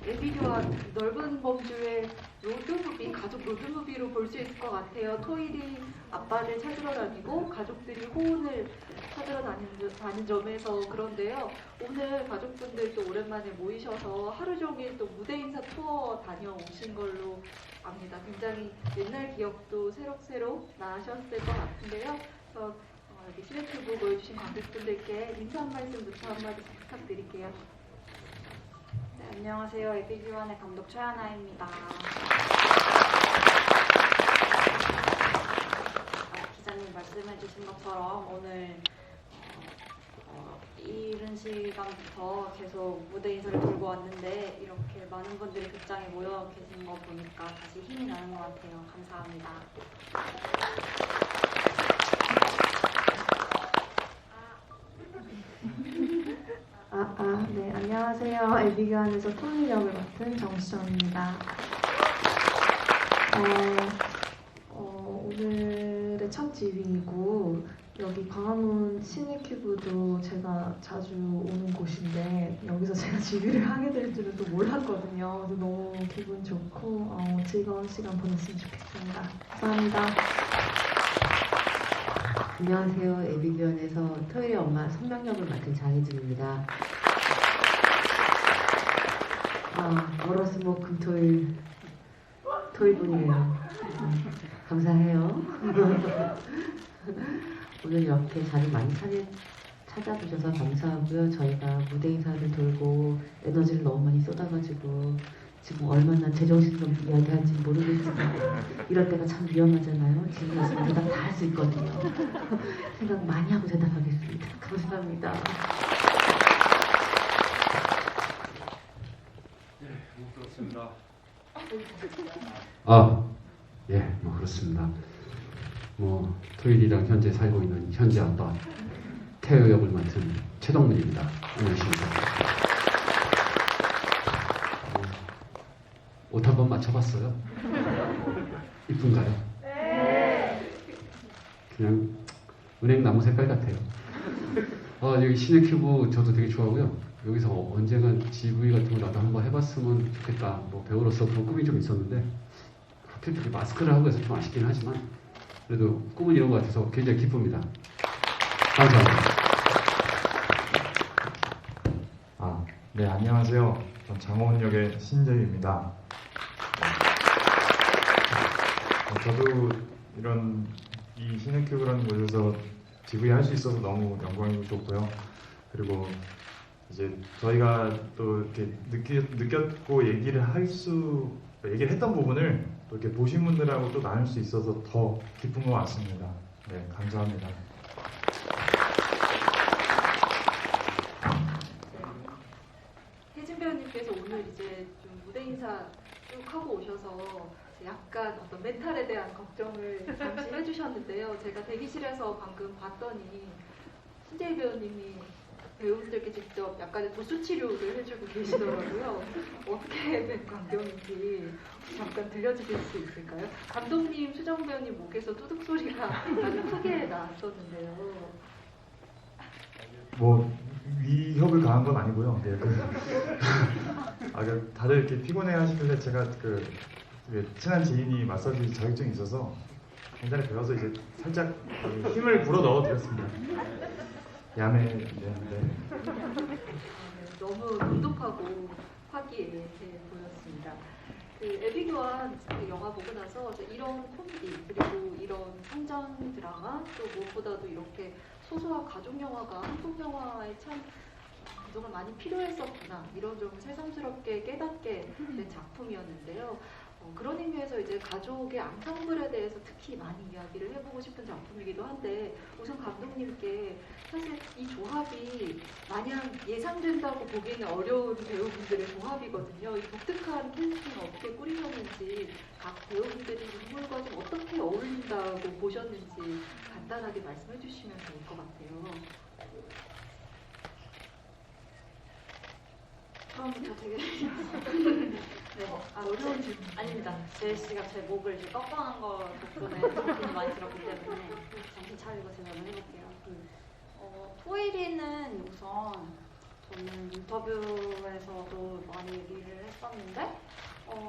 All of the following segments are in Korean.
에비교환 넓은 범주의 로드무비, 가족 로드무비로 볼 수 있을 것 같아요. 토일이 아빠를 찾으러 다니고 가족들이 호운을 찾으러 다니는 점에서 그런데요. 오늘 가족분들 또 오랜만에 모이셔서 하루 종일 또 무대 인사 투어 다녀오신 걸로 압니다. 굉장히 옛날 기억도 새록새록 나셨을 것 같은데요. 그래서 여기 시네큐브 모여주신 관객분들께 인사 한 말씀부터 한마디 부탁드릴게요. 네, 안녕하세요. 에비교환의 감독 최하나입니다. 기자님 말씀해주신 것처럼 오늘 이른 시간부터 계속 무대 인사를 돌고 왔는데 이렇게 많은 분들이 극장에 모여 계신 거 보니까 다시 힘이 나는 것 같아요. 감사합니다. 네, 안녕하세요. 에비교환에서 토일 역을 맡은 정수정입니다. 오늘의 첫 지휘이고 여기 광화문 시네큐브도 제가 자주 오는 곳인데 여기서 제가 지휘를 하게 될 줄은 또 몰랐거든요. 그래서 너무 기분 좋고 즐거운 시간 보냈으면 좋겠습니다. 감사합니다. 안녕하세요. 에비교환에서 토일의 엄마 선명역을 맡은 장혜진입니다. 월화수목 금토일 토일분이에요. 감사해요. 오늘 이렇게 자리 많이 찾아주셔서 감사하고요. 저희가 무대 인사를 돌고 에너지를 너무 많이 쏟아가지고 지금 얼마나 제정신으로 이야기할지 모르겠지만 이럴 때가 참 위험하잖아요. 지금 와서 대답 다 할 수 있거든요. 생각 많이 하고 대답하겠습니다. 감사합니다. 그렇습니다. 그렇습니다. 토일이랑 현재 살고 있는 현재 아빠 태호 역을 맡은 최동문입니다. 안녕하십니까. 옷 한번 맞춰봤어요? 이쁜가요? 네. 그냥 은행 나무 색깔 같아요. 여기 시네큐브 저도 되게 좋아하고요. 여기서 언젠간 GV 같은 거 나도 한번 해봤으면 좋겠다. 배우로서 그런 꿈이 좀 있었는데 하필 그렇게 마스크를 하고 해서 좀 아쉽긴 하지만 그래도 꿈은 이런 것 같아서 굉장히 기쁩니다. 감사합니다. 네, 안녕하세요. 전 장호은 역의 신재유입니다. 저도 이 시네큐브라는 곳에서 GV 할 수 있어서 너무 영광이고 좋고요. 그리고 이제 저희가 또 이렇게 느꼈고 얘기를 했던 부분을 또 이렇게 보신 분들하고 또 나눌 수 있어서 더 기쁜 것 같습니다. 네, 감사합니다. 혜진 배우님께서 오늘 이제 좀 무대 인사 쭉 하고 오셔서 약간 어떤 멘탈에 대한 걱정을 잠시 해주셨는데요. 제가 대기실에서 방금 봤더니 신재희 배우님이 배우분들께 직접 약간의 도수 치료를 해주고 계시더라고요. 어떻게 된 광경인지 잠깐 들려주실 수 있을까요? 감독님, 수정 배우님 목에서 뚜둑 소리가 아주 크게 났었는데요. 위협을 가한 건 아니고요. 네, 다들 이렇게 피곤해 하시길래 제가 친한 지인이 마사지 자격증이 있어서 굉장히 배워서 이제 살짝 힘을 불어 넣어 드렸습니다. 야매. 너무 돈독하고 화기애애해 보였습니다. 에비교환 영화 보고 나서 이런 코미디 그리고 이런 성장 드라마 또 무엇보다도 이렇게 소소한 가족 영화가 한국 영화에 참 그동안 많이 필요했었구나 이런 점을 새삼스럽게 깨닫게 된 작품이었는데요. 그런 의미에서 이제 가족의 앙상블에 대해서 특히 많이 이야기를 해보고 싶은 작품이기도 한데 우선 감독님께 사실 이 조합이 마냥 예상된다고 보기에는 어려운 배우분들의 조합이거든요. 이 독특한 캐스팅 어떻게 꾸리셨는지 각 배우분들이 인물과 좀 어떻게 어울린다고 보셨는지 간단하게 말씀해 주시면 좋을 것 같아요. 처음부터 되게 네, 어려운 질문 아닙니다. 재희 씨가 제 목을 이제 꺾어놓은 거 덕분에 정신이 많이 들었기 때문에 정신 차리고 제가 한번 해볼게요. 토일이 토이는 우선 저는 인터뷰에서도 많이 얘기를 했었는데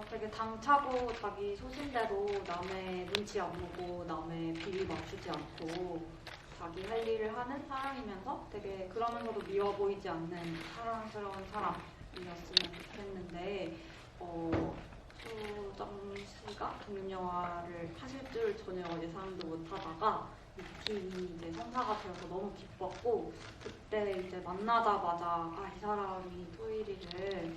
되게 당차고 자기 소신대로 남의 눈치 안 보고 남의 비위 맞추지 않고 자기 할 일을 하는 사람이면서 되게 그러면서도 미워 보이지 않는 사랑스러운 사람이었으면 좋겠는데 수정 씨가 독립영화를 하실 줄 전혀 예상도 못하다가 이 팀이 이제 성사가 되어서 너무 기뻤고 그때 이제 만나자마자 이 사람이 토이리를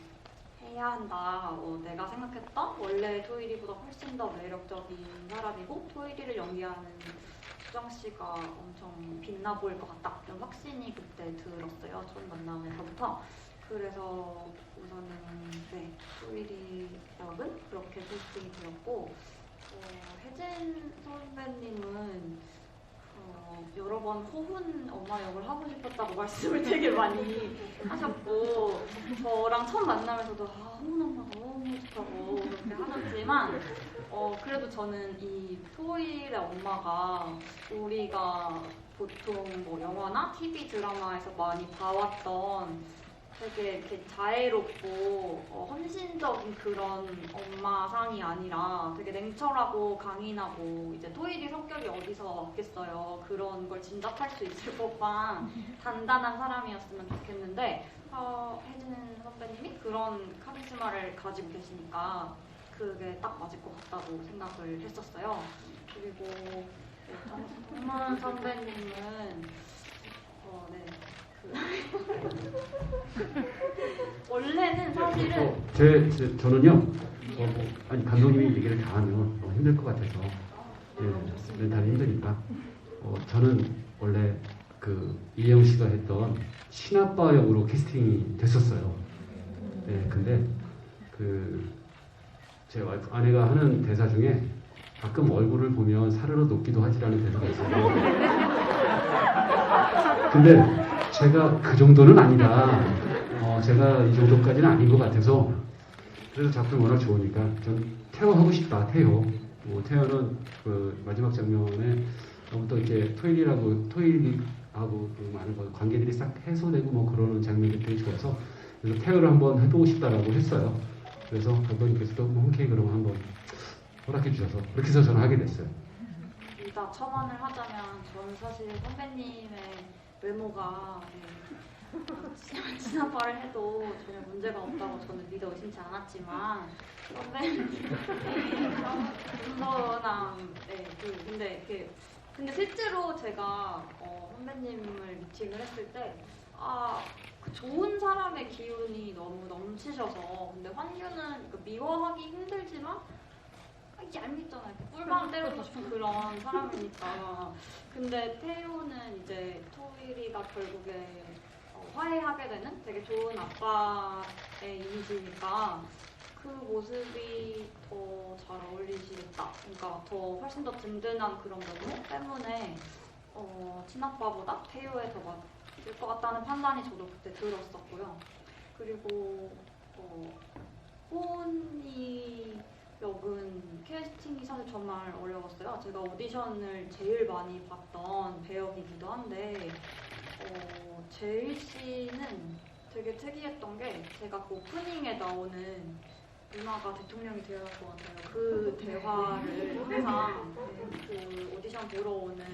해야 한다. 내가 생각했던 원래 토이리보다 훨씬 더 매력적인 사람이고 토이리를 연기하는 수정 씨가 엄청 빛나 보일 것 같다. 이런 확신이 그때 들었어요. 첫 만남에서부터. 그래서 우선은 네, 토이리 역은 그렇게 캐스팅이 되었고 혜진 선배님은 여러 번 호훈 엄마 역을 하고 싶었다고 말씀을 되게 많이 하셨고 저랑 첫 만남에서도 호훈 엄마 너무 좋다고 그렇게 하셨지만 그래도 저는 이 토일의 엄마가 우리가 보통 뭐 영화나 TV 드라마에서 많이 봐왔던 되게 이렇게 자애롭고 헌신적인 그런 엄마상이 아니라 되게 냉철하고 강인하고 이제 토일이 성격이 어디서 왔겠어요. 그런 걸 짐작할 수 있을 법한 단단한 사람이었으면 좋겠는데 혜진 선배님이 그런 카리스마를 가지고 계시니까 그게 딱 맞을 것 같다고 생각을 했었어요. 그리고 정문 선배님은 원래는 사실은 저는요 아니 감독님이 얘기를 다 하면 힘들 것 같아서 멘탈이 힘드니까 저는 원래 그 이혜영 씨가 했던 신아빠 역으로 캐스팅이 됐었어요. 근데 제 와이프 아내가 하는 대사 중에 가끔 얼굴을 보면 사르르 녹기도 하지라는 대사가 있어요. 근데 제가 그 정도는 아니다. 제가 이 정도까지는 아닌 것 같아서 그래서 작품이 워낙 좋으니까 전 태호 하고 싶다. 태호. 태호는 그 마지막 장면에 너무 또 이렇게 토일이하고 그 많은 관계들이 싹 해소되고 뭐 그러는 장면이 되게 좋아서 그래서 태호를 한번 해보고 싶다라고 했어요. 그래서 감독님께서도 흔쾌히 그러면 한번 허락해 주셔서 그렇게 해서 저는 하게 됐어요. 일단 첨언을 하자면 저는 사실 선배님의 외모가 진아빠를 해도 전혀 문제가 없다고 저는 믿어 의심치 않았지만 선배님의 순수함 근데 실제로 제가 선배님을 미팅을 했을 때 그 좋은 사람의 기운이 너무 넘치셔서 근데 환규는 미워하기 힘들지만 얄밉잖아요. 꿀밤 때리고 싶은 그런 사람이니까. 근데 태효는 이제 토일이가 결국에 화해하게 되는 되게 좋은 아빠의 이미지니까 그 모습이 더 잘 어울리시겠다. 그러니까 훨씬 더 든든한 그런 면모 때문에 친아빠보다 태효에 더 맞을 것 같다는 판단이 저도 그때 들었었고요. 그리고 호은이 역은 캐스팅이 사실 정말 어려웠어요. 제가 오디션을 제일 많이 봤던 배역이기도 한데 제일 씨는 되게 특이했던 게 제가 그 오프닝에 나오는 누나가 대통령이 되어야 할 것 같아요. 그 대화를 항상 그 오디션 보러 오는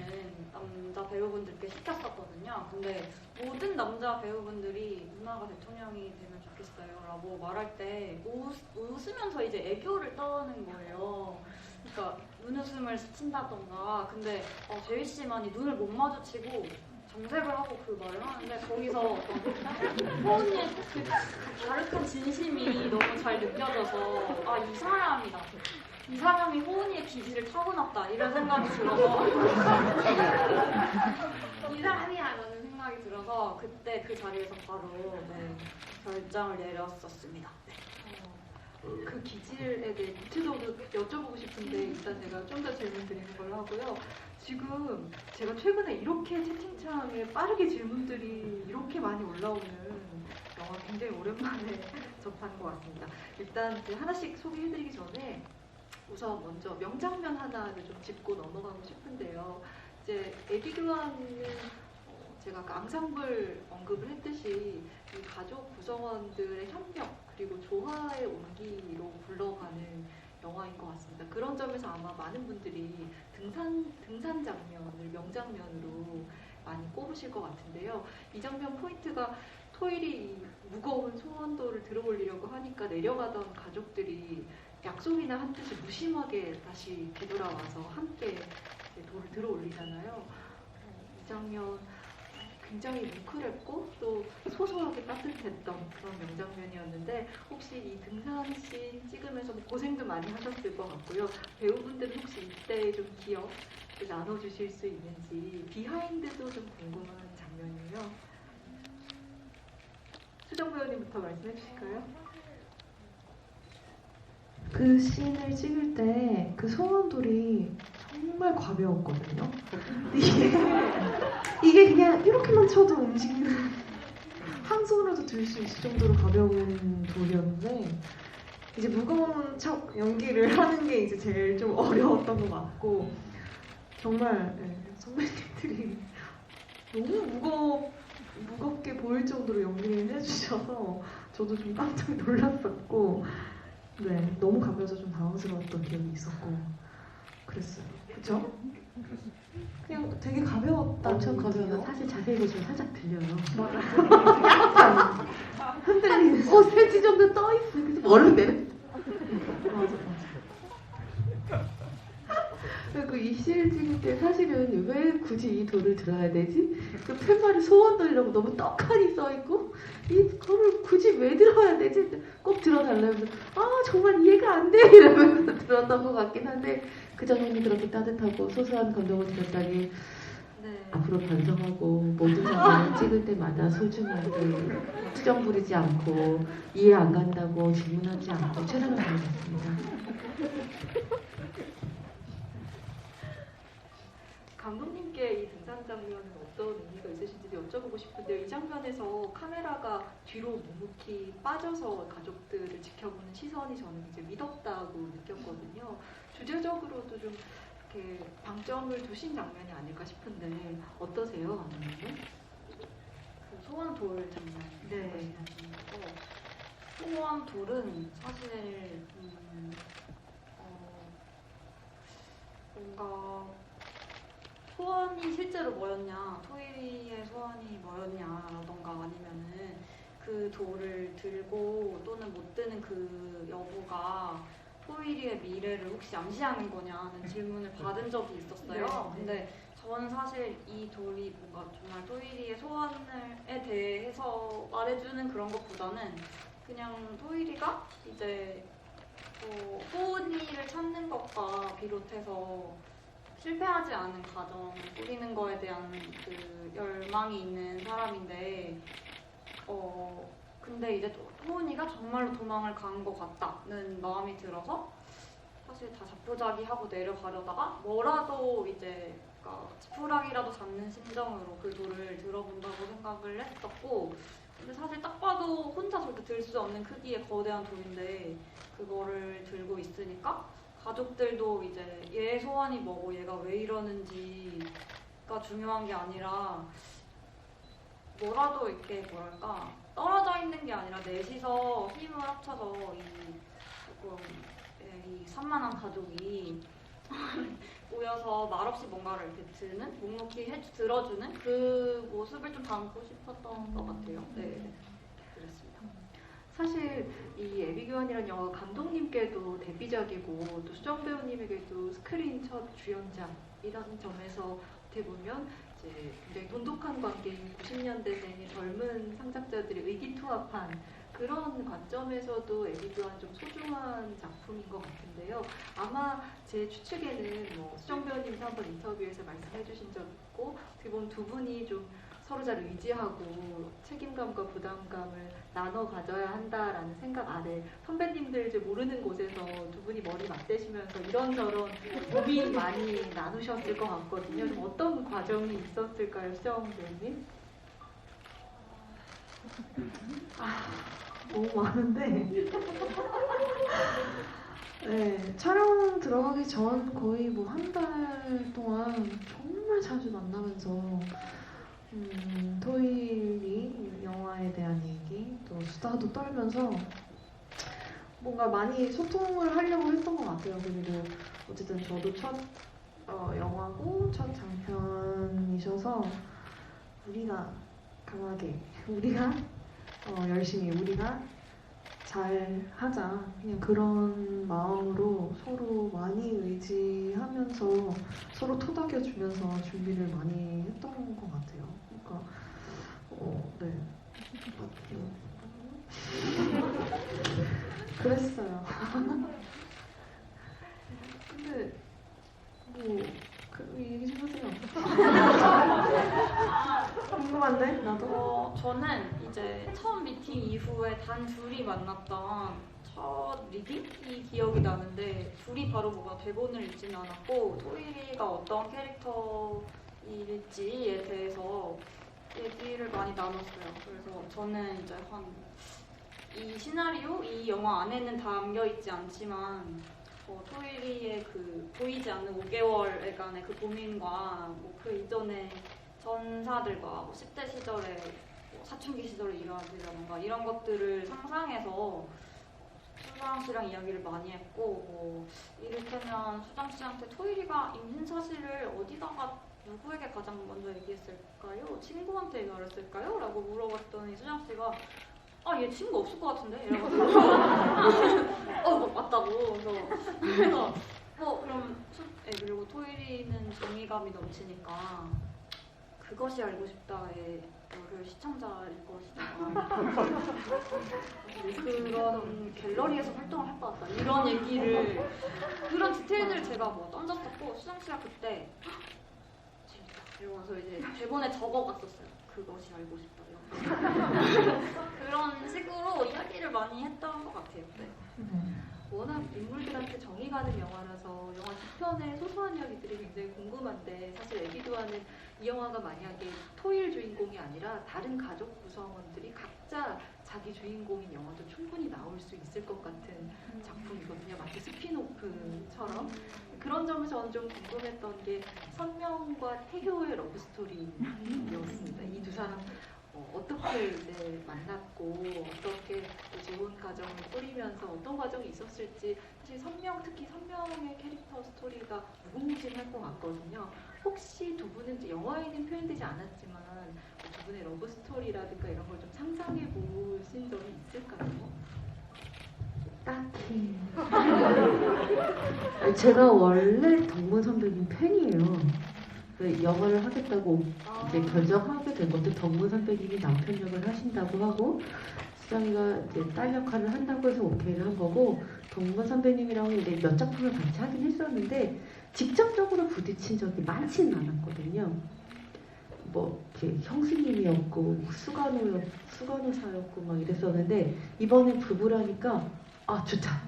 남자 배우분들께 시켰었거든요. 근데 모든 남자 배우분들이 누나가 대통령이 되면 좋겠어요 라고 말할 때 웃으면서 이제 애교를 떠는 거예요. 그러니까 눈웃음을 스친다던가. 근데 재휘 씨만이 눈을 못 마주치고 정색을 하고 그 말을 하는데 거기서 호은이의 그 가득한 진심이 너무 잘 느껴져서 이 사람이다. 이 사람이 호은이의 기질을 타고났다. 이런 생각이 들어서 이 사람이야 라는 생각이 들어서 그때 그 자리에서 바로 결정을 내렸었습니다. 그 기질에 대해 구체적으로 여쭤보고 싶은데 일단 제가 좀 더 질문 드리는 걸로 하고요. 지금 제가 최근에 이렇게 채팅창에 빠르게 질문들이 이렇게 많이 올라오는 영화 굉장히 오랜만에 접하는 것 같습니다. 일단 하나씩 소개해드리기 전에 우선 먼저 명장면 하나를 좀 짚고 넘어가고 싶은데요. 이제 애비교환은 제가 아까 앙상블 언급을 했듯이 이 가족 구성원들의 협력 그리고 조화의 온기로 굴러가는 영화인 것 같습니다. 그런 점에서 아마 많은 분들이 등산 장면을 명장면으로 많이 꼽으실 것 같은데요. 이 장면 포인트가 토일이 이 무거운 소원도를 들어올리려고 하니까 내려가던 가족들이 약속이나 한 뜻을 무심하게 다시 되돌아와서 함께 이제 돌을 들어올리잖아요. 이 장면 굉장히 뭉클했고 또 소소하게 따뜻했던 그런 명장면이었는데 혹시 이 등산 씬 찍으면서 뭐 고생도 많이 하셨을 것 같고요. 배우분들은 혹시 이때 좀 기억 나눠주실 수 있는지 비하인드도 좀 궁금한 장면이에요. 수정 배우님부터 말씀해 주실까요? 그 씬을 찍을 때 그 소원돌이 정말 가벼웠거든요. 이게 그냥 이렇게만 쳐도 움직이는 한 손으로도 들 수 있을 정도로 가벼운 돌이었는데 이제 무거운 척 연기를 하는 게 이제 제일 좀 어려웠던 것 같고 정말 선배님들이 너무 무겁게 보일 정도로 연기를 해주셔서 저도 좀 깜짝 놀랐었고 네 너무 가벼워서 좀 당황스러웠던 기억이 있었고 그랬어요. 그쵸? 그냥 되게 가벼웠다. 엄청 가벼워서 사실 자세히 보시면 살짝 들려요. 약간 흔들리는. 5cm 정도 떠있어. 그래서 얼른 내려. 맞아. 그리고 이 씬을 찍을 때 사실은 왜 굳이 이 돌을 들어야 되지? 그 팻말이 소원돌이라고 너무 떡하니 써있고 이거를 굳이 왜 들어야 되지? 꼭 들어달라면서 정말 이해가 안 돼 이러면서 들었던 것 같긴 한데 그 장면이 그렇게 따뜻하고 소소한 감동을 드렸다니 네. 앞으로 반성하고 모든 장면을 찍을 때마다 소중하게 투정 부리지 않고 이해 안 간다고 질문하지 않고 최선을 다하겠습니다. 감독님께 이 등산 장면은 어떤 의미가 있으신지 여쭤보고 싶은데요. 이 장면에서 카메라가 뒤로 묵묵히 빠져서 가족들을 지켜보는 시선이 저는 이제 미덥다고 느꼈거든요. 주제적으로도 좀 이렇게 방점을 두신 장면이 아닐까 싶은데 어떠세요, 감독님? 그 소원 돌 장면. 네. 소원 돌은 사실 뭔가 소원이 실제로 뭐였냐, 토일이의 소원이 뭐였냐라던가 아니면은 그 돌을 들고 또는 못 드는 그 여부가 토일이의 미래를 혹시 암시하는 거냐는 질문을 받은 적이 있었어요. 네. 근데 저는 사실 이 돌이 뭔가 정말 토일이의 소원에 대해서 말해주는 그런 것보다는 그냥 토일이가 이제 소은이를 찾는 것과 비롯해서 실패하지 않은 가정을 꾸리는 거에 대한 그 열망이 있는 사람인데 근데 이제 소은이가 정말로 도망을 간 것 같다는 마음이 들어서 사실 다 자포자기하고 내려가려다가 뭐라도 이제 그러니까 지푸라기라도 잡는 심정으로 그 돌을 들어본다고 생각을 했었고 근데 사실 딱 봐도 혼자 저렇게 들 수 없는 크기의 거대한 돌인데 그거를 들고 있으니까 가족들도 이제 얘의 소원이 뭐고 얘가 왜 이러는지가 중요한 게 아니라 뭐라도 이렇게 뭐랄까 떨어져 있는 게 아니라 넷이서 힘을 합쳐서 이 산만한 가족이 모여서 말없이 뭔가를 이렇게 드는 묵묵히 들어주는 그 모습을 좀 담고 싶었던 것 같아요. 네, 그랬습니다. 사실 이 애비규환이라는 영화 감독님께도 데뷔작이고 또 수정 배우님에게도 스크린 첫 주연작이라는 점에서 어떻게 보면 이제 굉장히 돈독한 관계인 90년대생의 젊은 상작자들이 의기투합한 그런 관점에서도 애비규환 좀 소중한 작품인 것 같은데요. 아마 제 추측에는 수정 배우님도 한번 인터뷰에서 말씀해주신 적 있고 어떻게 보면 두 분이 좀 서로 잘 의지하고 책임감과 부담감을 나눠 가져야 한다라는 생각 아래 선배님들 이제 모르는 곳에서 두 분이 머리 맞대시면서 이런저런 고민 많이 나누셨을 것 같거든요. 좀 어떤 과정이 있었을까요, 수정 배우님? 너무 많은데 네, 촬영 들어가기 전 거의 뭐 한 달 동안 정말 자주 만나면서 토일이 영화에 대한 얘기, 또 수다도 떨면서 뭔가 많이 소통을 하려고 했던 것 같아요. 그리고 어쨌든 저도 첫 영화고 첫 장편이셔서 우리가 강하게, 우리가 열심히, 우리가 잘 하자, 그냥 그런 마음으로 서로 많이 의지하면서 서로 토닥여주면서 준비를 많이 했던 것 같아요. 그러니까 네. 그랬어요. 근데 얘기 좀 하세요. 궁금한데 나도. 저는 이제 처음 미팅 이후에 단 둘이 만났던 첫 리딩이 기억이 나는데 둘이 바로 뭔가 대본을 읽진 않았고 토일이가 어떤 캐릭터일지에 대해서 얘기를 많이 나눴어요. 그래서 저는 이제 이 시나리오, 이 영화 안에는 담겨 있지 않지만 토일이의 그 보이지 않는 5개월간의 그 고민과 그 이전에 전사들과 10대 시절에 사춘기 시절에 일어나기라던가 이런 것들을 상상해서 수정 씨랑 이야기를 많이 했고 이를테면 수정 씨한테 토일이가 임신 사실을 어디다가 누구에게 가장 먼저 얘기했을까요? 친구한테 얘기했을까요? 라고 물어봤더니 수정 씨가 얘 친구 없을 것 같은데? 이래가지고 맞다고. 그래서 그럼 그리고 토일이는 정의감이 넘치니까 그것이 알고 싶다의 너를 시청자일 것이다. 그런 갤러리에서 활동을 할 것 같다. 이런 얘기를, 그런 디테일들을 제가 던졌었고 수정 씨가 그때 재밌다 이러면서 이제 대본에 적어갔었어요. 그것이 알고 싶다. 그런 식으로 이야기를 많이 했던 것 같아요. 네. 워낙 인물들한테 정이 가는 영화라서 영화 뒤편의 소소한 이야기들이 굉장히 궁금한데 사실 애기도와는 이 영화가 만약에 토일 주인공이 아니라 다른 가족 구성원들이 각자 자기 주인공인 영화도 충분히 나올 수 있을 것 같은 작품이거든요. 마치 스피노프처럼. 그런 점에서 저는 좀 궁금했던 게 선명과 태효의 러브스토리였습니다. 이 두 사람 어떻게 이제 만났고 어떻게 좋은 가정을 꾸리면서 어떤 과정이 있었을지 사실 특히 선명의 캐릭터 스토리가 무궁무진할 것 같거든요. 혹시 두 분은 이제 영화에는 표현되지 않았지만 두 분의 러브 스토리라든가 이런 걸 좀 상상해 보신 적이 있을까요? 딱히 제가 원래 덕문 선배님 팬이에요. 영화를 하겠다고 이제 결정하게 된 것도 덕문 선배님이 남편 역을 하신다고 하고 수정이가 이제 딸 역할을 한다고 해서 오케이를 한 거고 덕문 선배님이랑 이제 몇 작품을 같이 하긴 했었는데 직접적으로 부딪힌 적이 많지는 않았거든요. 이렇게 형수님이었고 수간호사였고 막 이랬었는데 이번에 부부라니까 좋다.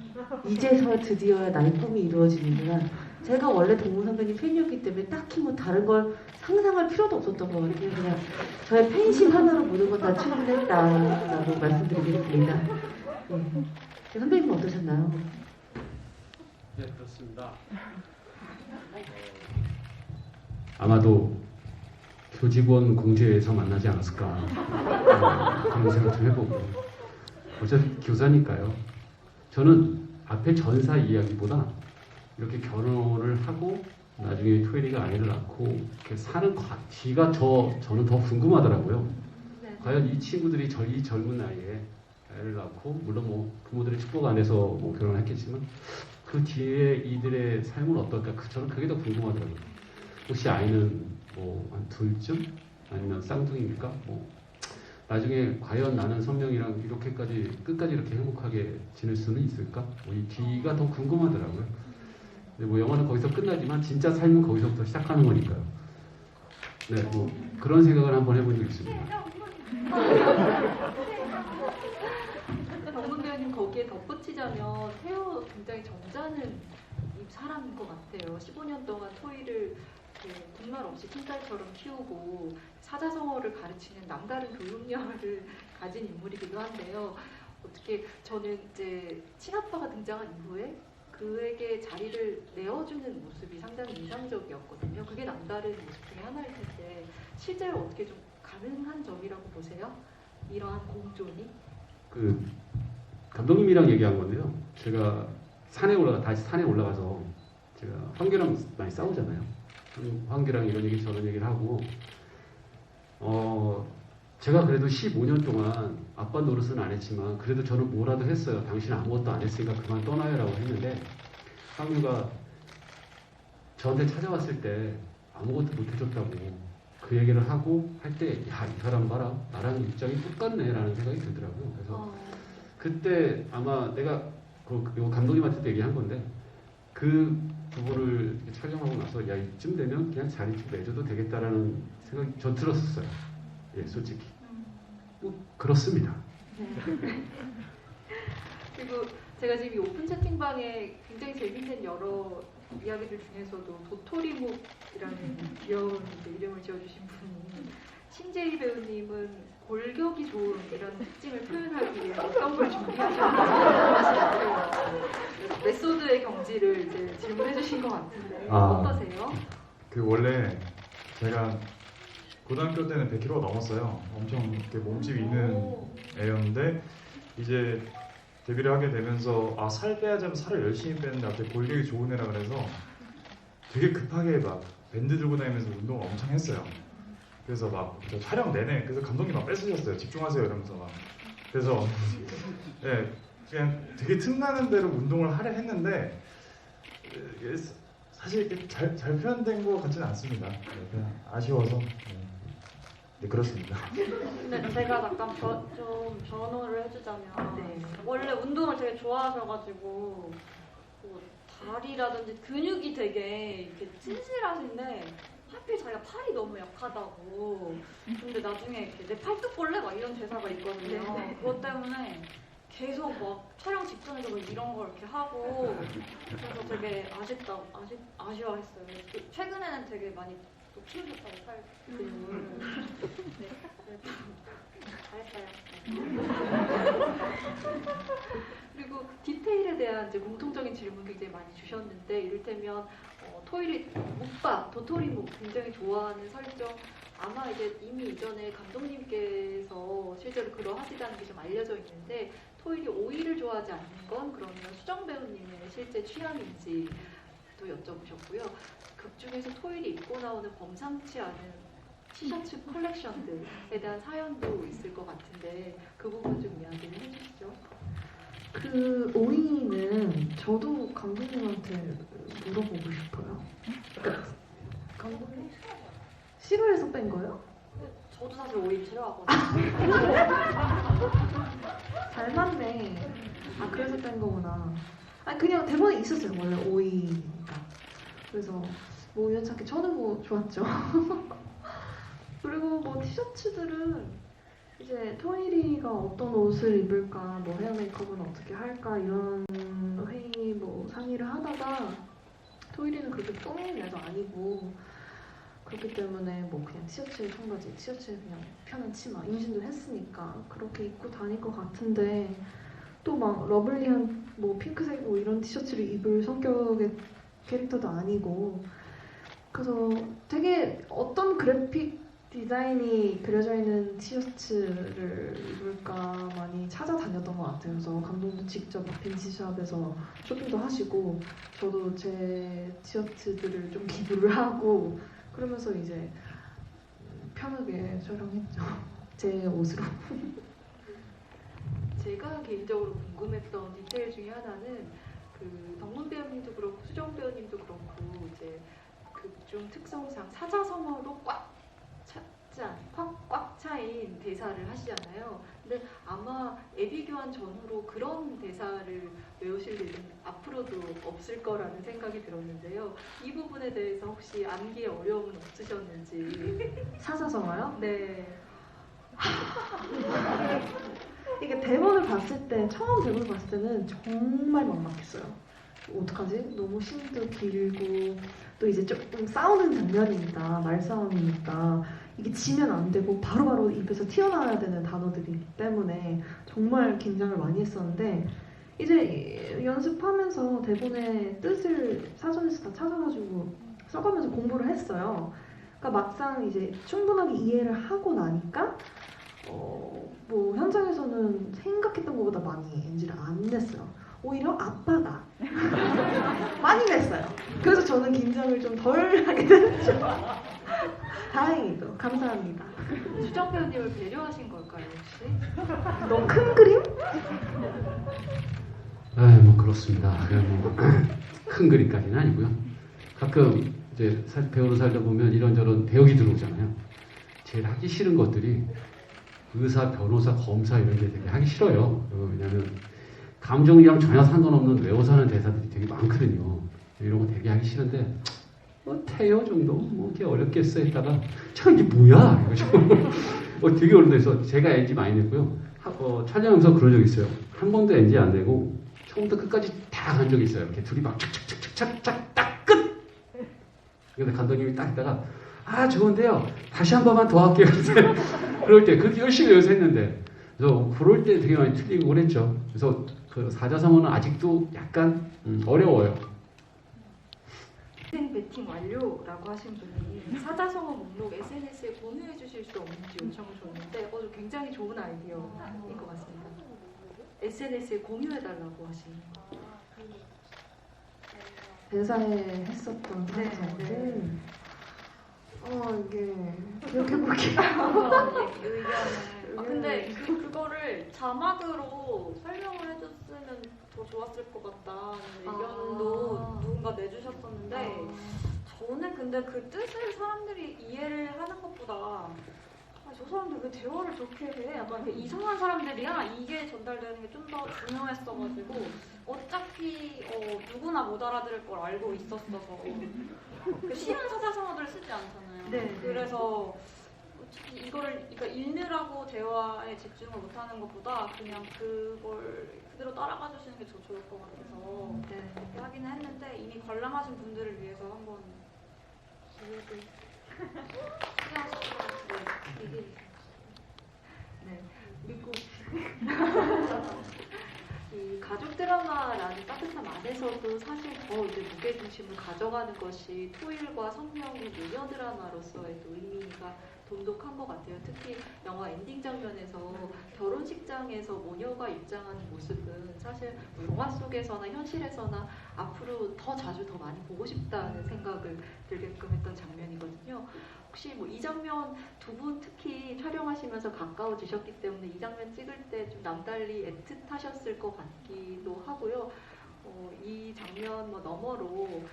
이제서야 드디어야 나의 꿈이 이루어지는구나. 제가 원래 동문 선배님 팬이었기 때문에 딱히 다른 걸 상상할 필요도 없었던 것 같아요. 그냥 저의 팬심 하나로 모든 건 다 충분했다라고 말씀드리겠습니다. 네. 선배님은 어떠셨나요? 네, 그렇습니다. 아마도 교직원 공주에서 만나지 않았을까 그런 생각 좀 해보고 어차피 교사니까요. 저는 앞에 전사 이야기보다 이렇게 결혼을 하고 나중에 토일이가 아이를 낳고 이렇게 사는 뒤가 저는 더 궁금하더라고요. 네. 과연 이 친구들이 이 젊은 나이에 아이를 낳고 물론 부모들의 축복 안에서 결혼했겠지만 그 뒤에 이들의 삶은 어떨까? 저는 그게 더 궁금하더라고요. 혹시 아이는 한 둘쯤? 아니면 쌍둥이입니까? 나중에 과연 나는 선명이랑 끝까지 이렇게 행복하게 지낼 수는 있을까? 이 뒤가 더 궁금하더라고요. 근데 영화는 거기서 끝나지만 진짜 삶은 거기서부터 시작하는 거니까요. 네, 그런 생각을 한번 해본 적이 있습니다. 덕문 배우님 거기에 덧붙이자면 태호 굉장히 점잖은 사람인 것 같아요. 15년 동안 토이를 군말 없이 친딸처럼 키우고 사자성어를 가르치는 남다른 교육력을 가진 인물이기도 한데요. 어떻게 저는 이제 친아빠가 등장한 이후에 그에게 자리를 내어주는 모습이 상당히 인상적이었거든요. 그게 남다른 모습 중에 하나일 텐데 실제로 어떻게 좀 가능한 점이라고 보세요? 이러한 공존이? 그 감독님이랑 얘기한 건데요. 제가 다시 산에 올라가서 제가 황규랑 많이 싸우잖아요. 황규랑 이런 얘기 저런 얘기를 하고 제가 그래도 15년 동안 아빠 노릇은 안 했지만 그래도 저는 뭐라도 했어요. 당신 아무것도 안 했으니까 그만 떠나요라고 했는데 황규가 저한테 찾아왔을 때 아무것도 못 해줬다고 그 얘기를 하고 할 때 야, 이 사람 봐라. 나랑 입장이 똑같네 라는 생각이 들더라고요. 그래서 그때 아마 내가 요 감독님한테도 얘기한 건데 그 부분을 이렇게 촬영하고 나서 야 이쯤 되면 그냥 자리 좀 내줘도 되겠다라는 생각이 전 들었었어요. 예, 솔직히. 뭐 그렇습니다. 그리고 제가 지금 이 오픈 채팅방에 굉장히 재밌는 여러 이야기들 중에서도 도토리묵이라는 귀여운 이름을 지어주신 분이 신재희 배우님은 골격이 좋은 이런 특징을 표현하기 위해 어떤 걸 준비하셨는지 메소드의 경지를 이제 질문해 주신 것 같은데 어떠세요? 그 원래 제가 고등학교 때는 100kg가 넘었어요. 엄청 이렇게 몸집이 있는 애였는데 이제 데뷔를 하게 되면서 살 빼야지 살을 열심히 빼는데 갑자기 골격이 좋은 애라 그래서 되게 급하게 막 밴드 들고 다니면서 운동을 엄청 했어요. 그래서 막 촬영 내내 그래서 감독님 막 뺏으셨어요. 집중하세요 이러면서 막 그래서 예 그냥 되게 틈나는 대로 운동을 하려 했는데 사실 이렇게 잘 표현된 것 같지는 않습니다. 네, 그냥 아쉬워서 네, 그렇습니다. 근데 제가 잠깐 좀 변호를 해주자면 네. 원래 운동을 되게 좋아하셔가지고 뭐 다리라든지 근육이 되게 이렇게 튼실하신데 하필 자기가 팔이 너무 약하다고. 근데 나중에 이렇게 내 팔뚝벌레 막 이런 대사가 있거든요. 네. 그것 때문에 계속 막 촬영 직전에도 막 이런 걸 이렇게 하고 그래서 되게 아쉬워했어요. 최근에는 되게 많이 또 키우셨다고 팔 근육을. 네. 잘했어요. 그리고 디테일에 대한 이제 공통적인 질문 굉장히 많이 주셨는데 이를테면 토이릿 묵밥, 도토리묵 굉장히 좋아하는 설정 아마 이제 이미 이전에 감독님께서 실제로 그러하시다는 게 좀 알려져 있는데 토이릿 오이를 좋아하지 않는 건 그러면 수정 배우님의 실제 취향인지 또 여쭤보셨고요. 극 중에서 토이릿 입고 나오는 범상치 않은 티셔츠 컬렉션들에 대한 사연도 있을 것 같은데 그 부분 좀 이야기를 해주시죠. 그 오이는 저도 감독님한테 물어보고 싶어요. 그러니까 감독님 싫어해서 뺀 거예요? 저도 사실 오이 싫어하거든요. 잘 맞네. 그래서 뺀 거구나. 그냥 대본에 있었어요. 원래 오이가. 그래서 뭐 우연찮게 저는 뭐 좋았죠. 그리고 뭐 티셔츠들은 이제 토이리가 어떤 옷을 입을까, 뭐 헤어 메이크업은 어떻게 할까 이런 회의 뭐 상의를 하다가 토이리는 그렇게 꾸미는 애도 아니고 그렇기 때문에 뭐 그냥 티셔츠에 청바지, 티셔츠에 그냥 편한 치마, 임신도 했으니까 그렇게 입고 다닐 것 같은데 또 막 러블리한 뭐 핑크색 뭐 이런 티셔츠를 입을 성격의 캐릭터도 아니고 그래서 되게 어떤 그래픽 디자인이 그려져 있는 티셔츠를 입을까 많이 찾아다녔던 것 같아요. 그래서 감독도 직접 빈티지샵에서 쇼핑도 하시고 저도 제 티셔츠들을 좀 기부를 하고 그러면서 이제 편하게 촬영했죠. 제 옷으로. 제가 개인적으로 궁금했던 디테일 중에 하나는 그 덕문 배우님도 그렇고 수정 배우님도 그렇고 이제 극중 특성상 사자성어로 꽉 차인 대사를 하시잖아요. 근데 아마 애비교환 전후로 그런 대사를 외우실 일은 앞으로도 없을 거라는 생각이 들었는데요. 이 부분에 대해서 혹시 암기에 어려움은 없으셨는지. 사자성어요? 네. 이게 대본을 봤을 때 처음 대본을 봤을 때는 정말 막막했어요. 어떡하지? 너무 씬도 길고 또 이제 조금 싸우는 장면이니까 말싸움이니까 이게 지면 안 되고 바로바로 입에서 튀어나와야 되는 단어들이기 때문에 정말 긴장을 많이 했었는데 이제 연습하면서 대본의 뜻을 사전에서 다 찾아가지고 써가면서 공부를 했어요. 그러니까 막상 이제 충분하게 이해를 하고 나니까 뭐 현장에서는 생각했던 것보다 많이 NG를 안 냈어요. 오히려 아빠가 많이 냈어요. 그래서 저는 긴장을 좀 덜 하게 됐죠. 다행히도 감사합니다. 수정 배우님을 배려하신 걸까요 혹시? 너무 큰 그림? 뭐 그렇습니다. 큰 그림까지는 아니고요. 가끔 이제 배우로 살다 보면 이런저런 배역이 들어오잖아요. 제일 하기 싫은 것들이 의사, 변호사, 검사 이런 게 되게 하기 싫어요. 왜냐하면 감정이랑 전혀 상관없는 외워서 하는 대사들이 되게 많거든요. 이런 거 되게 하기 싫은데 태요 정도? 뭐 이렇게 어렵겠어 했다가 참 이게 뭐야? 이거죠. 되게 어려워서 제가 NG 많이 냈고요. 촬영하면서 그런 적 있어요. 한 번도 NG 안 내고 처음부터 끝까지 다 간 적이 있어요. 이렇게 둘이 막 착착착착착 딱 끝! 근데 감독님이 딱 있다가 좋은데요. 다시 한 번만 더 할게요. 그럴 때 그렇게 열심히 연습 했는데 그래서 그럴 때 되게 많이 틀리고 그랬죠. 그래서 그 사자성어는 아직도 약간 어려워요. 인생 배팅 완료라고 하신 분이 사자성어 목록 SNS에 공유해 주실 수 없는지 요청을 줬는데 저 굉장히 좋은 아이디어인 것 같습니다. SNS에 공유해 달라고 하시는 거. 대사에 했었던 네, 사자성어들. 이게 기억해볼게요. 의견을. 근데 그거를 자막으로 설명을 해줬으면 더 좋았을 것 같다는 의견도 누군가 내주셨었는데 저는 근데 그 뜻을 사람들이 이해를 하는 것보다 저 사람들 왜 대화를 저렇게 해? 약간 이상한 사람들이야 이게 전달되는 게 좀 더 중요했어가지고 어차피 누구나 못 알아들을 걸 알고 있었어서 그 싫은 사자성어들을 쓰지 않잖아요. 네. 그래서 어차피 이거 읽느라고 대화에 집중을 못하는 것보다 그냥 그걸 그대로 따라가 주시는 게 더 좋을 것 같아서 네. 그렇게 하기는 했는데 이미 관람하신 분들을 위해서 한번 기획을 네. 그리고 이 가족 드라마라는 따뜻함 안에서도 사실 더 이제 무게 중심을 가져가는 것이 토일과 성명의 모녀 드라마로서의 또 의미가 돈독한 것 같아요. 특히 영화 엔딩 장면에서 결혼식장에서 모녀가 입장하는 모습은 사실 영화 속에서나 현실에서나 앞으로 더 자주 더 많이 보고 싶다는 생각을 들게끔 했던 장면이거든요. 혹시 뭐 이 장면 두 분 특히 촬영하시면서 가까워지셨기 때문에 이 장면 찍을 때 좀 남달리 애틋하셨을 것 같기도 하고요. 이 장면 너머로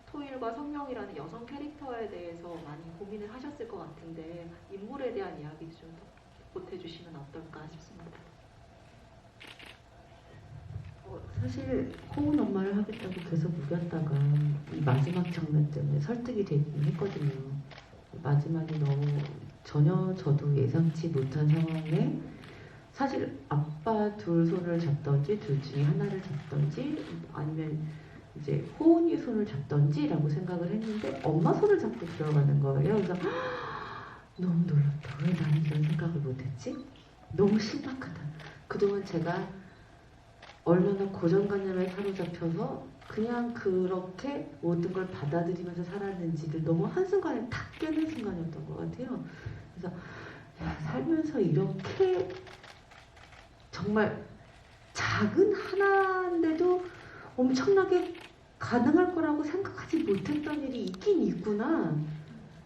토일과 성명이라는 여성 캐릭터에 대해서 많이 고민을 하셨을 것 같은데 인물에 대한 이야기 좀 보태주시면 어떨까 싶습니다. 사실 호은 엄마를 하겠다고 계속 우겼다가 이 마지막 장면 때문에 설득이 되긴 했거든요. 마지막에 너무 전혀 저도 예상치 못한 상황에 사실 아빠 둘 손을 잡던지 둘 중에 하나를 잡던지 아니면 이제 호은이 손을 잡던지라고 생각을 했는데 엄마 손을 잡고 들어가는 거예요. 그래서 너무 놀랍다. 왜 나는 이런 생각을 못했지? 너무 신박하다. 그동안 제가 얼마나 고정관념에 사로잡혀서 그냥 그렇게 모든 걸 받아들이면서 살았는지를 너무 한순간에 탁 깨는 순간이었던 것 같아요. 그래서 살면서 이렇게 정말 작은 하나인데도 엄청나게 가능할 거라고 생각하지 못했던 일이 있긴 있구나.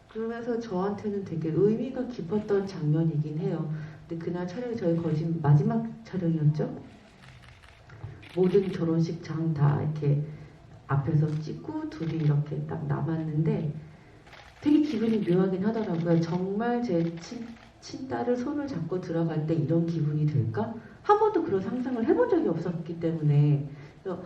그러면서 저한테는 되게 의미가 깊었던 장면이긴 해요. 근데 그날 촬영이 저희 거진 마지막 촬영이었죠. 모든 결혼식장 다 이렇게 앞에서 찍고 둘이 이렇게 딱 남았는데 되게 기분이 묘하긴 하더라고요. 정말 제 친딸을 손을 잡고 들어갈 때 이런 기분이 들까? 한 번도 그런 상상을 해본 적이 없었기 때문에 그래서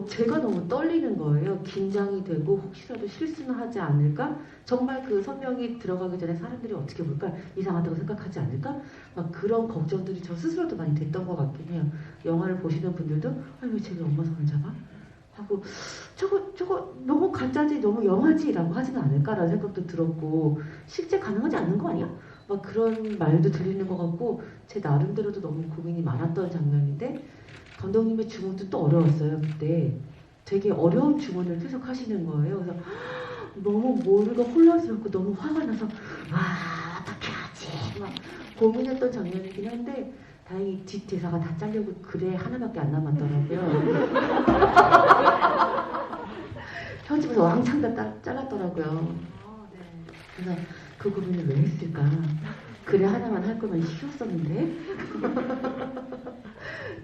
제가 너무 떨리는 거예요. 긴장이 되고 혹시라도 실수는 하지 않을까? 정말 그 성명이 들어가기 전에 사람들이 어떻게 볼까? 이상하다고 생각하지 않을까? 막 그런 걱정들이 저 스스로도 많이 됐던 것 같긴 해요. 영화를 보시는 분들도 왜 쟤는 엄마 손을 잡아? 하고 저거 너무 가짜지 너무 영화지 라고 하지는 않을까라는 생각도 들었고 실제 가능하지 않는 거 아니야? 막 그런 말도 들리는 것 같고 제 나름대로도 너무 고민이 많았던 장면인데 감독님의 주문도 또 어려웠어요. 그때 되게 어려운 주문을 계속 하시는 거예요. 그래서 너무 모르가 혼란스럽고 너무 화가 나서 와 어떻게 하지 막 고민했던 장면이긴 한데 다행히 뒷 대사가 다 잘려고 글에 하나밖에 안 남았더라고요. 편집에서 왕창 다 잘랐더라고요. 아, 네. 그래서 그 고민을 왜 했을까? 글에 하나만 할 거면 쉬웠었는데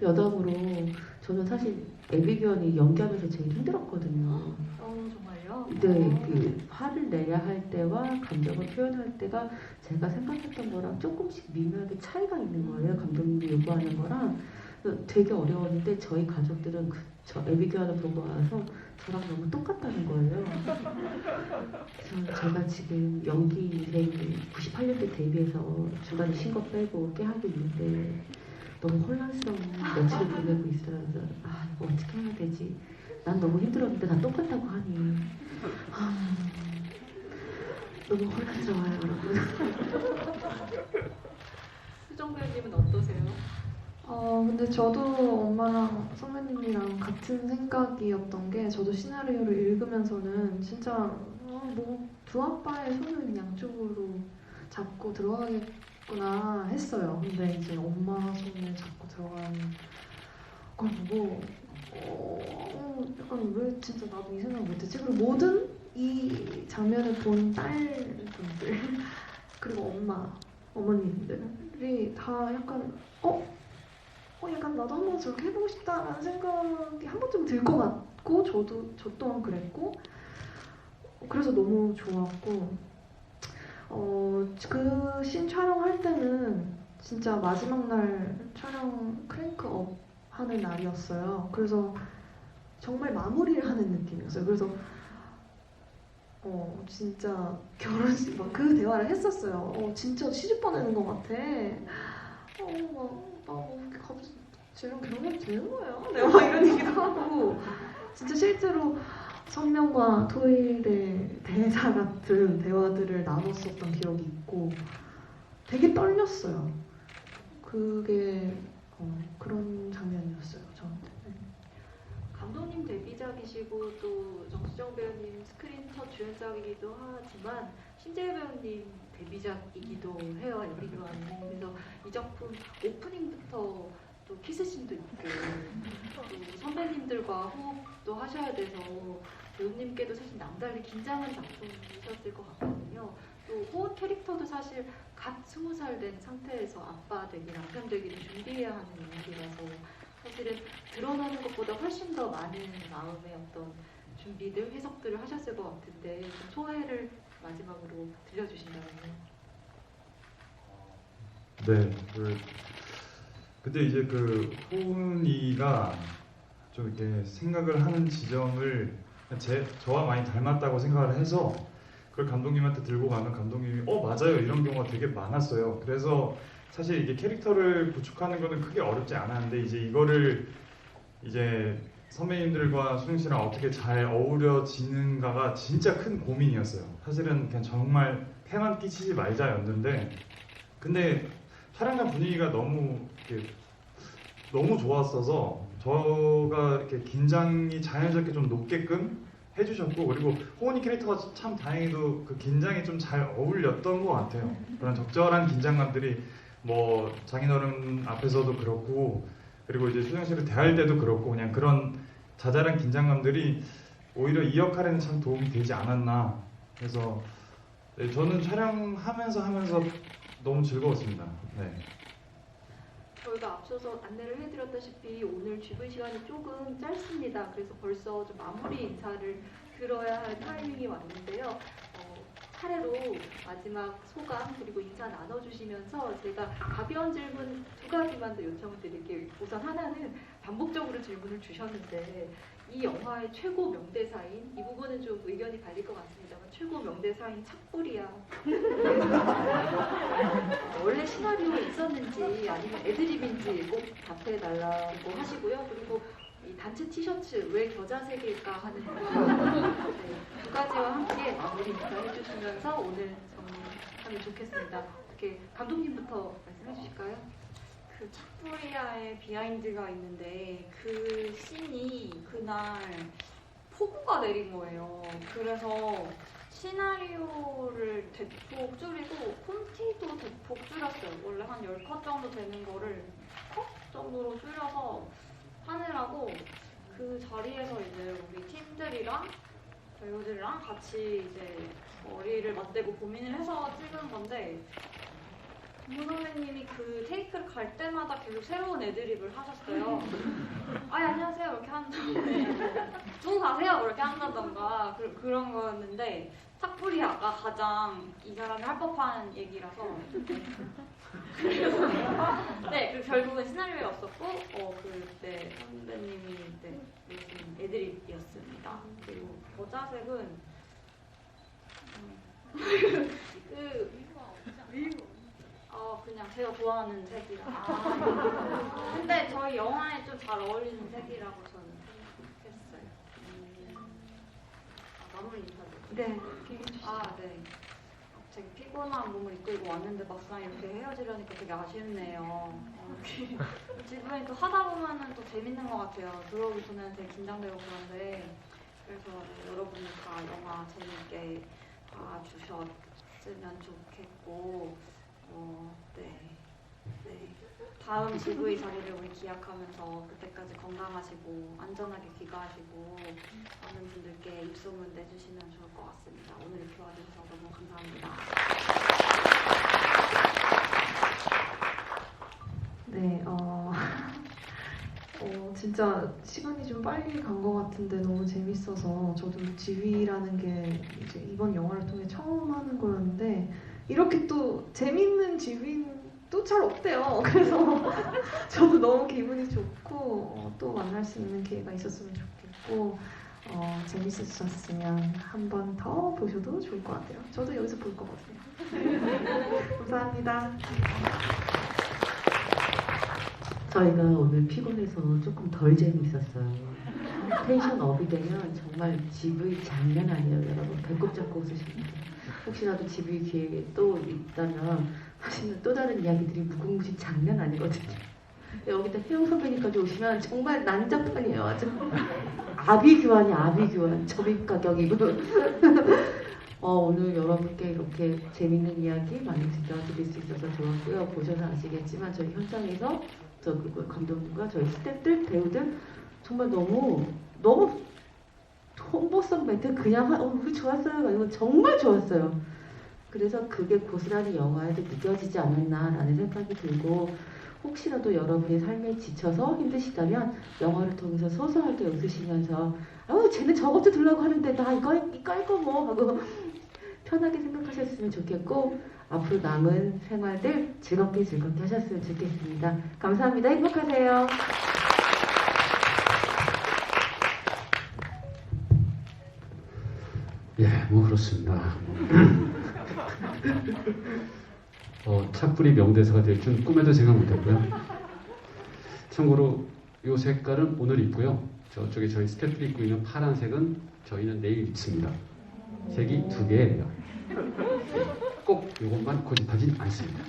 여담으로 저는 사실 에비규환이 연기하면서 제일 힘들었거든요. 정말요? 네, 그 화를 내야 할 때와 감정을 표현할 때가 제가 생각했던 거랑 조금씩 미묘하게 차이가 있는 거예요. 감독님이 요구하는 거랑 그래서 되게 어려웠는데 저희 가족들은 저 에비규환을 보고 와서 저랑 너무 똑같다는 거예요. 그래서 제가 지금 연기 인생 98년대 데뷔해서 중간에 쉰 거 빼고 깨하고 있는데 너무 혼란스러운 며칠을 보내고 있어요. 그래서 아 이거 어떻게 해야 되지? 난 너무 힘들었는데 다 똑같다고 하니 너무 혼란스러워요 여러분. 수정 배우님은 어떠세요? 근데 저도 엄마랑 선배님이랑 같은 생각이었던 게 저도 시나리오를 읽으면서는 진짜 뭐 두 아빠의 손을 양쪽으로 잡고 들어가겠구나 했어요. 근데 이제 엄마 손을 잡고 들어가는 걸 보고 약간 왜 진짜 나도 이 생각 못했지? 그리고 모든 이 장면을 본 딸분들 그리고 어머님들이 다 약간 약간 나도 한번 저렇게 해보고 싶다라는 생각이 한 번쯤 들 것 같고 저 또한 그랬고 그래서 너무 좋았고 그 씬 촬영할 때는 진짜 마지막 날 촬영 크랭크업 하는 날이었어요. 그래서 정말 마무리를 하는 느낌이었어요. 그래서 진짜 결혼식 막 그 대화를 했었어요. 진짜 시집 보내는 것 같아. 갑자기 쟤랑 결혼해도 되는 거예요? 내가 막 이런 얘기도 하고 진짜 실제로 선명과 토일의 대사 같은 대화들을 나눴었던 기억이 있고 되게 떨렸어요. 그게 그런 장면이었어요 저한테. 감독님 데뷔작이시고 또 정수정 배우님 스크린 첫 주연작이기도 하지만 신재희 배우님 데뷔작이기도 해요. 에비규환이. 그래서 이 작품 오프닝부터 또 키스씬도 있고 또 선배님들과 호흡도 하셔야 돼서 배우님께도 사실 남달리 긴장한 작품이셨을 것 같거든요. 또 호흡 캐릭터도 사실 갓 20살 된 상태에서 아빠 되기, 남편 되기를 준비해야 하는 인물이라서 사실은 드러나는 것보다 훨씬 더 많은 마음의 어떤 준비들, 해석들을 하셨을 것 같은데 좀 소회를 마지막으로 들려주신다면요. 네, 근데 이제 그 호은이가 좀 이렇게 생각을 하는 지점을 저와 많이 닮았다고 생각을 해서 그걸 감독님한테 들고 가면 감독님이 맞아요 이런 경우가 되게 많았어요. 그래서 사실 이게 캐릭터를 구축하는 거는 크게 어렵지 않았는데 이제 이거를 이제 선배님들과 수정 씨랑 어떻게 잘 어우러지는가가 진짜 큰 고민이었어요. 사실은 그냥 정말 폐만 끼치지 말자였는데 근데 촬영장 분위기가 너무 좋았어서 저가 이렇게 긴장이 자연스럽게 좀 높게끔 해주셨고 그리고 호은이 캐릭터가 참 다행히도 그 긴장이 좀 잘 어울렸던 것 같아요. 그런 적절한 긴장감들이 뭐 장인어른 앞에서도 그렇고 그리고 이제 수정 씨를 대할 때도 그렇고 그냥 그런 자잘한 긴장감들이 오히려 이 역할에는 참 도움이 되지 않았나 해서 네, 저는 촬영하면서 너무 즐거웠습니다. 네. 저희가 앞서서 안내를 해드렸다시피 오늘 GV 시간이 조금 짧습니다. 그래서 벌써 좀 마무리 인사를 들어야 할 타이밍이 왔는데요. 차례로 마지막 소감 그리고 인사 나눠주시면서 제가 가벼운 질문 2가지만 더 요청을 드릴게요. 우선 하나는 반복적으로 질문을 주셨는데 이 영화의 최고 명대사인 이 부분은 좀 의견이 갈릴 것 같습니다만 최고 명대사인 착불이야. 원래 시나리오에 있었는지 아니면 애드립인지 꼭 답해달라고 하시고요. 그리고 이 단체 티셔츠 왜 겨자색일까 하는 네, 2가지와 함께 마무리 인사해 주시면서 오늘 정리하면 좋겠습니다. 어떻게 감독님부터 말씀해 주실까요? 그 착불이야의 비하인드가 있는데 그 씬이 그날 폭우가 내린 거예요. 그래서 시나리오를 대폭 줄이고 콘티도 대폭 줄였어요. 원래 한 10컷 정도 되는 거를 컷 정도로 줄여서 하느라고 그 자리에서 이제 우리 팀들이랑 배우들이랑 같이 이제 머리를 맞대고 고민을 해서 찍은 건데 정모 선배님이 그 테이크를 갈 때마다 계속 새로운 애드립을 하셨어요. 아이 안녕하세요 이렇게 한다던가 두고 가세요 이렇게 한다던가 그런 거였는데 탁불이 아까 가장 이 사람이 할 법한 얘기라서 그래서 네 그리고 결국은 시나리오에 없었고 그때 선배님이 내신 애드립이었습니다. 그리고 보자색은 그냥 제가 좋아하는 색이라. 근데 저희 영화에 좀 잘 어울리는 색이라고 저는 생각했어요. 마무리 인사드릴게요. 네. 네. 되게 피곤한 몸을 이끌고 왔는데 막상 이렇게 헤어지려니까 되게 아쉽네요. 이렇게 지금이 또 하다 보면은 또 재밌는 것 같아요. 들어오기 전에는 되게 긴장되고 그런데 그래서 여러분이 다 영화 재밌게 봐주셨으면 좋겠고 네. 다음 GV 자리를 우리 기약하면서 그때까지 건강하시고 안전하게 귀가하시고 많은 분들께 입소문 내주시면 좋을 것 같습니다. 오늘 이렇게 와주셔서 너무 감사합니다. 네, 진짜 시간이 좀 빨리 간 것 같은데 너무 재밌어서 저도 지휘라는 게 이제 이번 영화를 통해 처음 하는 거였는데 이렇게 또 재밌는 지휘는 또 잘 없대요. 그래서 저도 너무 기분이 좋고 또 만날 수 있는 기회가 있었으면 좋겠고 재밌으셨으면 한 번 더 보셔도 좋을 것 같아요. 저도 여기서 볼 거거든요. 감사합니다. 저희가 오늘 피곤해서 조금 덜 재미있었어요. 텐션 업이 되면 정말 GV 장난 아니에요. 여러분 배꼽 잡고 웃으십니다. 혹시라도 GV 기회에 또 있다면 하시면 또 다른 이야기들이 무궁무진 장난 아니거든요. 여기다 혜영 선배님까지 오시면 정말 난장판이에요. 아주 아비규환이 아비규환 접입 가격이고 오늘 여러분께 이렇게 재밌는 이야기 많이 들려드릴 수 있어서 좋았고요. 보셔서 아시겠지만 저희 현장에서 그리고 감독님과 저희 스태프들, 배우들 정말 너무 홍보성 멘트 그냥 우리 좋았어요. 이거 정말 좋았어요. 그래서 그게 고스란히 영화에도 느껴지지 않았나라는 생각이 들고 혹시라도 여러분의 삶에 지쳐서 힘드시다면 영화를 통해서 소소하게 웃으시면서 쟤는 저것도 들라고 하는데 나 이거 할 거 뭐 하고 편하게 생각하셨으면 좋겠고 앞으로 남은 생활들 즐겁게 하셨으면 좋겠습니다. 감사합니다. 행복하세요. 예, 뭐 그렇습니다. 착불이 명대사가 될 줄 꿈에도 생각 못했고요. 참고로 이 색깔은 오늘 입고요. 저쪽에 저희 스태프들이 입고 있는 파란색은 저희는 내일 입습니다. 색이 2개예요. 꼭 이것만 고집하진 않습니다.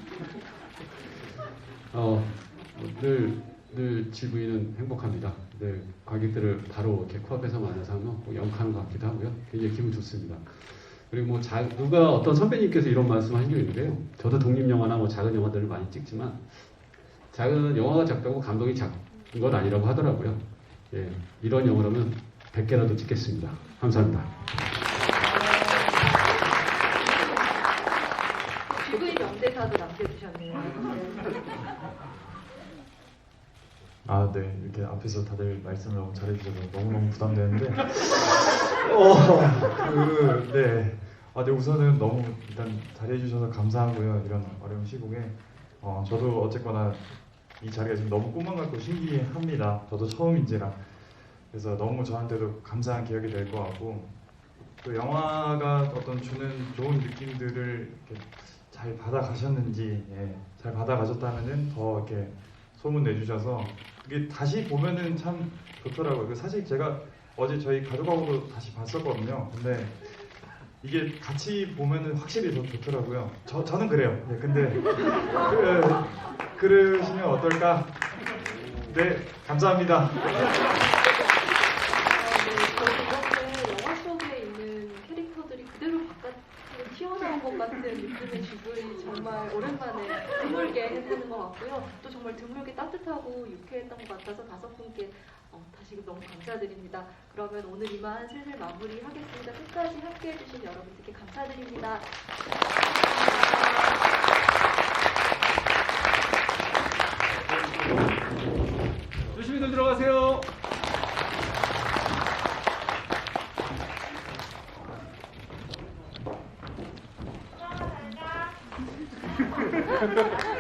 늘 GV는 행복합니다. 늘 관객들을 바로 이렇게 코앞에서 만나서 하면 영하는 것 같기도 하고요. 굉장히 기분 좋습니다. 그리고 누가 어떤 선배님께서 이런 말씀하신 게 있는데요. 저도 독립영화나 작은 영화들을 많이 찍지만 작은 영화가 작다고 감동이 작은 건 아니라고 하더라고요. 예, 이런 영화라면 100개라도 찍겠습니다. 감사합니다. GV 명대사도 남겨주셨네요. 네. 이렇게 앞에서 다들 말씀을 너무 잘해주셔서 너무너무 부담되는데 네. 네, 우선은 너무 일단 잘해주셔서 감사하고요. 이런 어려운 시국에 저도 어쨌거나 이 자리가 지금 너무 꿈만 같고 신기합니다. 저도 처음인지라 그래서 너무 저한테도 감사한 기억이 될 것 같고 또 영화가 어떤 주는 좋은 느낌들을 이렇게 잘 받아가셨는지 잘 받아가셨다면은 더 이렇게 소문 내주셔서 이게 다시 보면은 참 좋더라고요. 사실 제가 어제 저희 가족하고도 다시 봤었거든요. 근데 이게 같이 보면은 확실히 더 좋더라고요. 저는 그래요. 근데 그러시면 어떨까? 네, 감사합니다. 이렇게 영화 속에 있는 캐릭터들이 그대로 바깥 돌아온 것 같은 느낌의 GV 정말 오랜만에 드물게 해보는 것 같고요. 또 정말 드물게 따뜻하고 유쾌했던 것 같아서 5분께 다시금 너무 감사드립니다. 그러면 오늘 이만 슬슬 마무리하겠습니다. 끝까지 함께해 주신 여러분들께 감사드립니다. 조심히들 들어가세요. 잘 가.